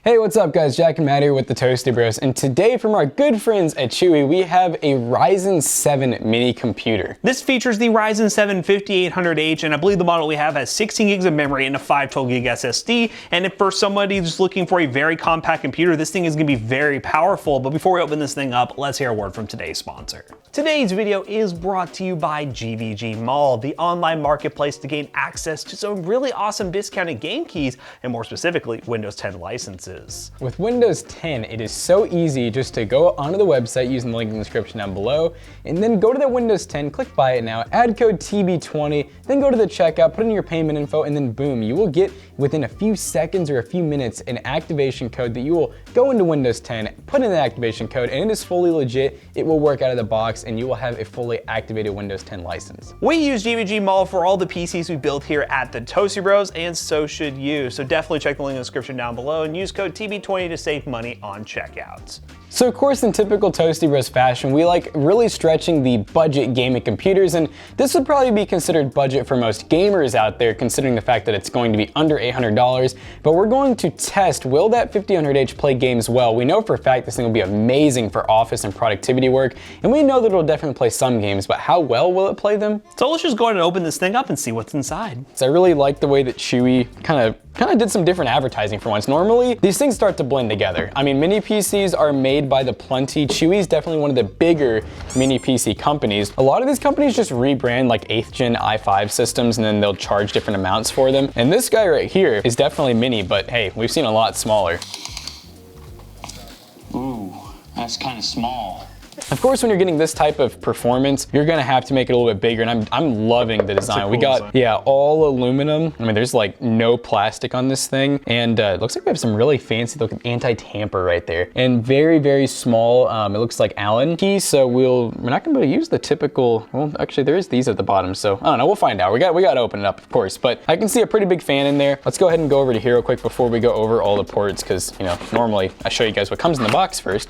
Hey, what's up guys? Jack and Matt here with the Toasty Bros, and today from our good friends at Chuwi, we have a Ryzen 7 mini computer. This features the Ryzen 7 5800H, and I believe the model we have has 16 gigs of memory and a 512 gig SSD, and if for somebody who's looking for a very compact computer, this thing is going to be very powerful. But before we open this thing up, let's hear a word from today's sponsor. Today's video is brought to you by GVG Mall, the online marketplace to gain access to some really awesome discounted game keys, and more specifically, Windows 10 licenses. With Windows 10, it is so easy just to go onto the website using the link in the description down below, and then go to that Windows 10, click buy it now, add code TB20, then go to the checkout, put in your payment info, and then boom, you will get within a few seconds or a few minutes an activation code that you will go into Windows 10, put in the activation code, and it is fully legit. It will work out of the box, and you will have a fully activated Windows 10 license. We use GVG Mall for all the PCs we build here at the Toasty Bros, and so should you. So definitely check the link in the description down below and use code TB20 to save money on checkouts. So of course, in typical Toasty Bros fashion, we like really stretching the budget gaming computers, and this would probably be considered budget for most gamers out there, considering the fact that it's going to be under $800, but we're going to test, will that 5800H play games well? We know for a fact this thing will be amazing for office and productivity work, and we know that it'll definitely play some games, but how well will it play them? So let's just go ahead and open this thing up and see what's inside. So I really like the way that Chuwi kind of did some different advertising for once. Normally, these things start to blend together. I mean, mini PCs are made by the plenty. Chuwi is definitely one of the bigger mini PC companies. A lot of these companies just rebrand like 8th gen i5 systems and then they'll charge different amounts for them. And this guy right here is definitely mini, but hey, we've seen a lot smaller. Ooh, that's kind of small. Of course, when you're getting this type of performance, you're gonna have to make it a little bit bigger, and I'm loving the design. We got, design. Yeah, all aluminum. I mean, there's like no plastic on this thing, and it looks like we have some really fancy looking anti-tamper right there, and very, very small, it looks like Allen keys, so we're not gonna be able to use the typical, well, actually there is these at the bottom, so I don't know, we'll find out. We got to open it up, of course, but I can see a pretty big fan in there. Let's go ahead and go over to here real quick before we go over all the ports, because, you know, normally I show you guys what comes in the box first.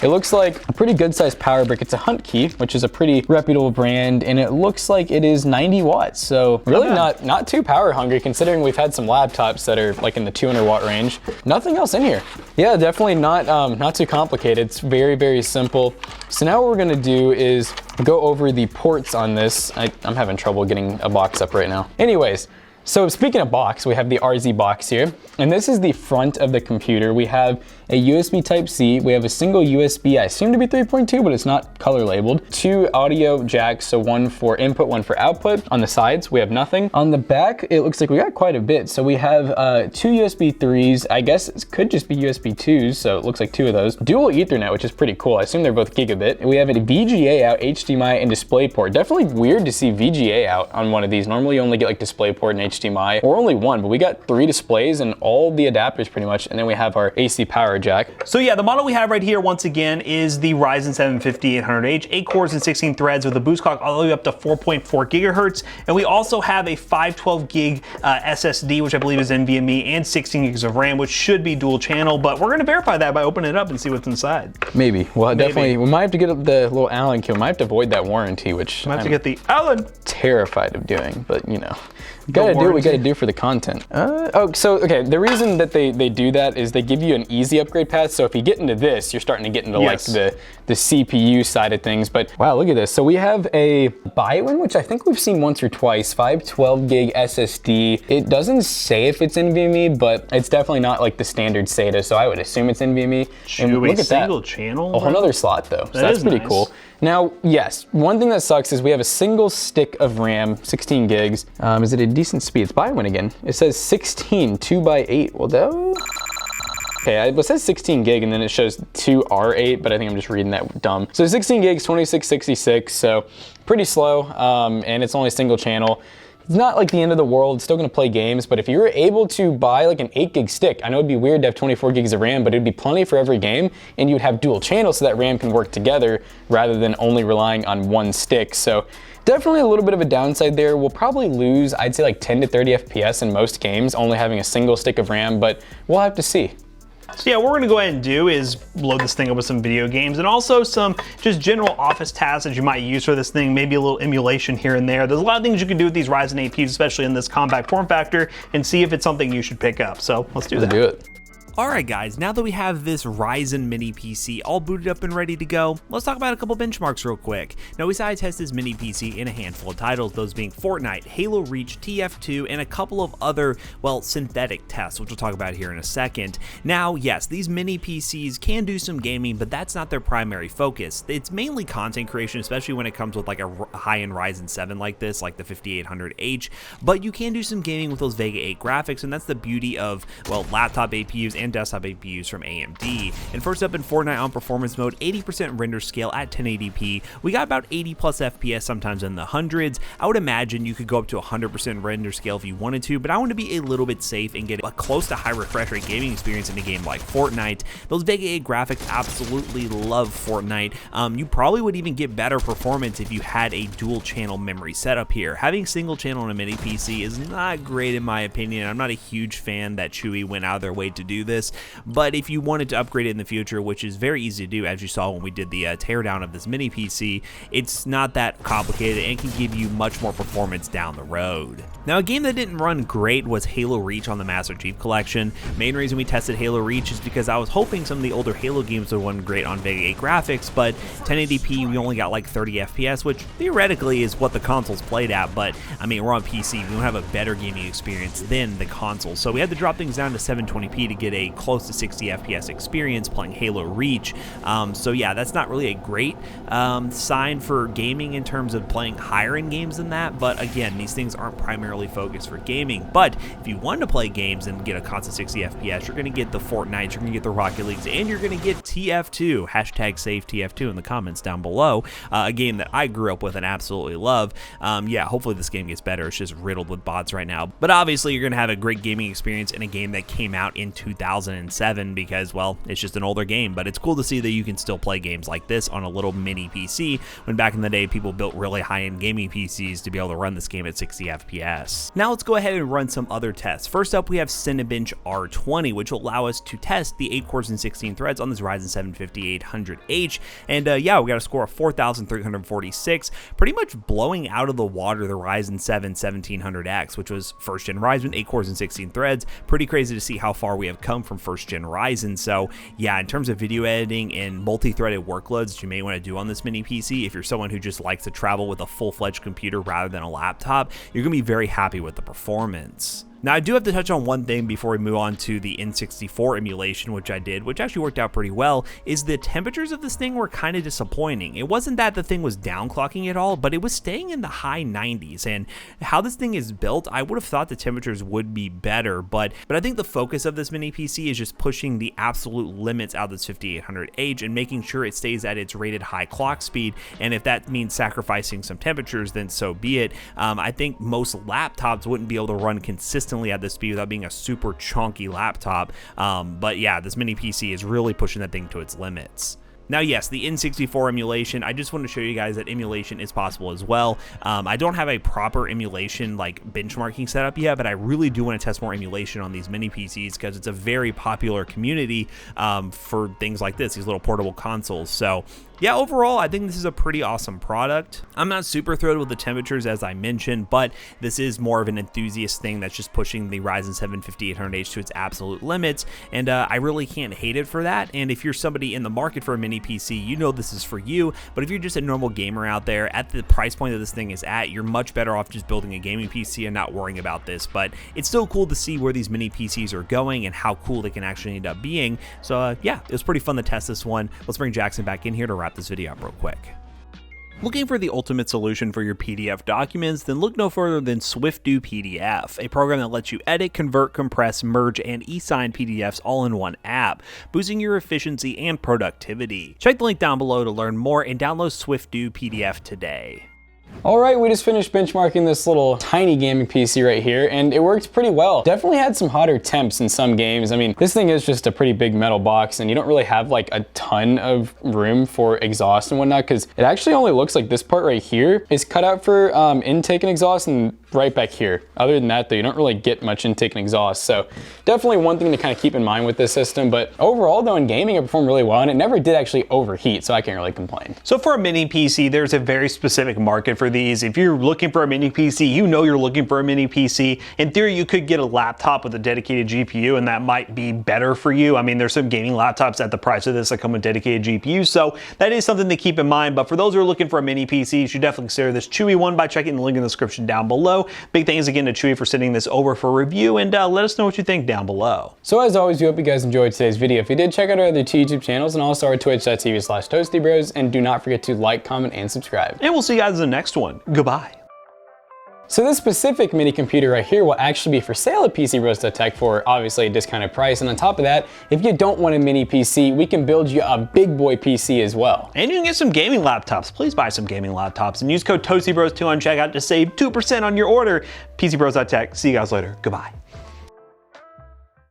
It looks like a pretty good sized power brick. It's a Hunt key, which is a pretty reputable brand, and it looks like it is 90 watts. So really not too power hungry, considering we've had some laptops that are like in the 200 watt range. Nothing else in here. Yeah, definitely not too complicated. It's very, very simple. So now what we're gonna do is go over the ports on this. I'm having trouble getting a box up right now. Anyways, so speaking of box, we have the RZ box here, and this is the front of the computer. We have a USB Type-C, we have a single USB, I assume to be 3.2, but it's not color labeled. 2 audio jacks, so one for input, one for output. On the sides, we have nothing. On the back, it looks like we got quite a bit. So we have 2 USB 3s, I guess it could just be USB 2s, so it looks like 2 of those. Dual Ethernet, which is pretty cool. I assume they're both gigabit. We have a VGA out, HDMI, and DisplayPort. Definitely weird to see VGA out on one of these. Normally you only get like DisplayPort and HDMI, or only one, but we got 3 displays and all the adapters pretty much, and then we have our AC power jack. So yeah, the model we have right here, once again, is the Ryzen 7 5800H, 8 cores and 16 threads with a boost clock all the way up to 4.4 gigahertz. And we also have a 512 gig SSD, which I believe is NVMe, and 16 gigs of RAM, which should be dual channel, but we're gonna verify that by opening it up and see what's inside. Maybe. Well, definitely, we might have to get the little Allen key. We might have to avoid that warranty, which I have to get the Allen. Terrified of doing, but you know. Gotta do what we gotta do for the content. Okay, the reason that they do that is they give you an easy upgrade path, so if you get into this, you're starting to get into like the CPU side of things, but wow, look at this. So we have a buy-in, which I think we've seen once or twice, 512 gig SSD. It doesn't say if it's NVMe, but it's definitely not like the standard SATA, so I would assume it's NVMe. And look at single channel? A whole nother slot though, so that's pretty cool. Now, yes, one thing that sucks is we have a single stick of RAM, 16 gigs. Is it a decent speed? It's buy-in again. It says 16, 2x8. Well, that... Okay, it says 16 gig and then it shows 2R8, but I think I'm just reading that dumb. So 16 gigs, 2666, so pretty slow, and it's only single channel. It's not like the end of the world, it's still gonna play games, but if you were able to buy like an 8 gig stick, I know it'd be weird to have 24 gigs of RAM, but it'd be plenty for every game, and you'd have dual channels so that RAM can work together rather than only relying on one stick. So definitely a little bit of a downside there. We'll probably lose, I'd say like 10 to 30 FPS in most games, only having a single stick of RAM, but we'll have to see. So yeah, what we're gonna go ahead and do is load this thing up with some video games and also some just general office tasks that you might use for this thing, maybe a little emulation here and there. There's a lot of things you can do with these Ryzen APUs, especially in this compact form factor, and see if it's something you should pick up. So let's do that. Let's do it. Alright guys, now that we have this Ryzen mini PC all booted up and ready to go, let's talk about a couple benchmarks real quick. Now we decided to test this mini PC in a handful of titles, those being Fortnite, Halo Reach, TF2, and a couple of other, well, synthetic tests, which we'll talk about here in a second. Now, yes, these mini PCs can do some gaming, but that's not their primary focus. It's mainly content creation, especially when it comes with like a high-end Ryzen 7 like this, like the 5800H, but you can do some gaming with those Vega 8 graphics, and that's the beauty of, well, laptop APUs and desktop APUs from AMD. And first up in Fortnite on performance mode, 80% render scale at 1080p. We got about 80 plus FPS, sometimes in the hundreds. I would imagine you could go up to 100% render scale if you wanted to, but I want to be a little bit safe and get a close to high refresh rate gaming experience in a game like Fortnite. Those Vega 8 graphics absolutely love Fortnite. You probably would even get better performance if you had a dual channel memory setup here. Having single channel on a mini PC is not great in my opinion. I'm not a huge fan that Chuwi went out of their way to do this, but if you wanted to upgrade it in the future, which is very easy to do, as you saw when we did the teardown of this mini PC, it's not that complicated and can give you much more performance down the road. Now, a game that didn't run great was Halo Reach on the Master Chief Collection. Main reason we tested Halo Reach is because I was hoping some of the older Halo games would run great on Vega 8 graphics, but 1080p, we only got like 30 FPS, which theoretically is what the console's played at, but I mean, we're on PC, we don't have a better gaming experience than the console, so we had to drop things down to 720p to get a close to 60 FPS experience playing Halo Reach. So yeah, that's not really a great sign for gaming in terms of playing higher end games than that, but again, these things aren't primarily focused for gaming. But if you want to play games and get a constant 60 FPS, you're going to get the Fortnite, you're going to get the Rocket Leagues, and you're going to get TF2, hashtag save TF2 in the comments down below, a game that I grew up with and absolutely love. Yeah, hopefully this game gets better. It's just riddled with bots right now, but obviously you're going to have a great gaming experience in a game that came out in 2007 because, well, it's just an older game, but it's cool to see that you can still play games like this on a little mini PC when back in the day people built really high-end gaming PCs to be able to run this game at 60 FPS. Now let's go ahead and run some other tests. First up, we have Cinebench R20, which will allow us to test the 8 cores and 16 threads on this Ryzen 7 5800H, and yeah, we got a score of 4,346, pretty much blowing out of the water the Ryzen 7 1700X, which was first gen Ryzen, 8 cores and 16 threads. Pretty crazy to see how far we have come from first gen Ryzen. So yeah, in terms of video editing and multi-threaded workloads that you may want to do on this mini PC, if you're someone who just likes to travel with a full-fledged computer rather than a laptop, you're going to be very happy with the performance. Now, I do have to touch on one thing before we move on to the N64 emulation, which I did, which actually worked out pretty well, is the temperatures of this thing were kind of disappointing. It wasn't that the thing was downclocking at all, but it was staying in the high 90s, and how this thing is built, I would have thought the temperatures would be better, but I think the focus of this mini PC is just pushing the absolute limits out of this 5800H and making sure it stays at its rated high clock speed, and if that means sacrificing some temperatures, then so be it. I think most laptops wouldn't be able to run consistently at this speed without being a super chunky laptop, but yeah, this mini PC is really pushing that thing to its limits. Now, yes, the N64 emulation, I just want to show you guys that emulation is possible as well. I don't have a proper emulation like benchmarking setup yet, but I really do want to test more emulation on these mini PCs because it's a very popular community for things like this, these little portable consoles. So yeah, overall, I think this is a pretty awesome product. I'm not super thrilled with the temperatures as I mentioned, but this is more of an enthusiast thing that's just pushing the Ryzen 7 5800H to its absolute limits, and I really can't hate it for that. And if you're somebody in the market for a mini PC, you know this is for you, but if you're just a normal gamer out there, at the price point that this thing is at, you're much better off just building a gaming PC and not worrying about this. But it's still cool to see where these mini PCs are going and how cool they can actually end up being. So yeah, it was pretty fun to test this one. Let's bring Jackson back in here to wrap this video up real quick. Looking for the ultimate solution for your PDF documents? Then look no further than SwiftDo PDF, a program that lets you edit, convert, compress, merge, and e-sign PDFs all in one app, boosting your efficiency and productivity. Check the link down below to learn more and download SwiftDo PDF today. All right, we just finished benchmarking this little tiny gaming PC right here, and it worked pretty well. Definitely had some hotter temps in some games. I mean, this thing is just a pretty big metal box, and you don't really have like a ton of room for exhaust and whatnot, because it actually only looks like this part right here is cut out for intake and exhaust, and right back here. Other than that though, you don't really get much intake and exhaust. So definitely one thing to kind of keep in mind with this system, but overall though in gaming it performed really well and it never did actually overheat, so I can't really complain. So for a mini PC, there's a very specific market for these. If you're looking for a mini PC, you know you're looking for a mini PC. In theory, you could get a laptop with a dedicated GPU and that might be better for you. I mean, there's some gaming laptops at the price of this that come with dedicated GPUs, so that is something to keep in mind. But for those who are looking for a mini PC, you should definitely consider this Chuwi one by checking the link in the description down below. Big thanks again to Chuwi for sending this over for review, and let us know what you think down below. So as always, we hope you guys enjoyed today's video. If you did, check out our other two YouTube channels and also our twitch.tv/toastybros, and do not forget to like, comment, and subscribe. And we'll see you guys in the next one. Goodbye. So this specific mini computer right here will actually be for sale at PCBros.tech for obviously a discounted price. And on top of that, if you don't want a mini PC, we can build you a big boy PC as well. And you can get some gaming laptops. Please buy some gaming laptops and use code TOASTYBROS2 on checkout to save 2% on your order. PCBros.tech. See you guys later. Goodbye.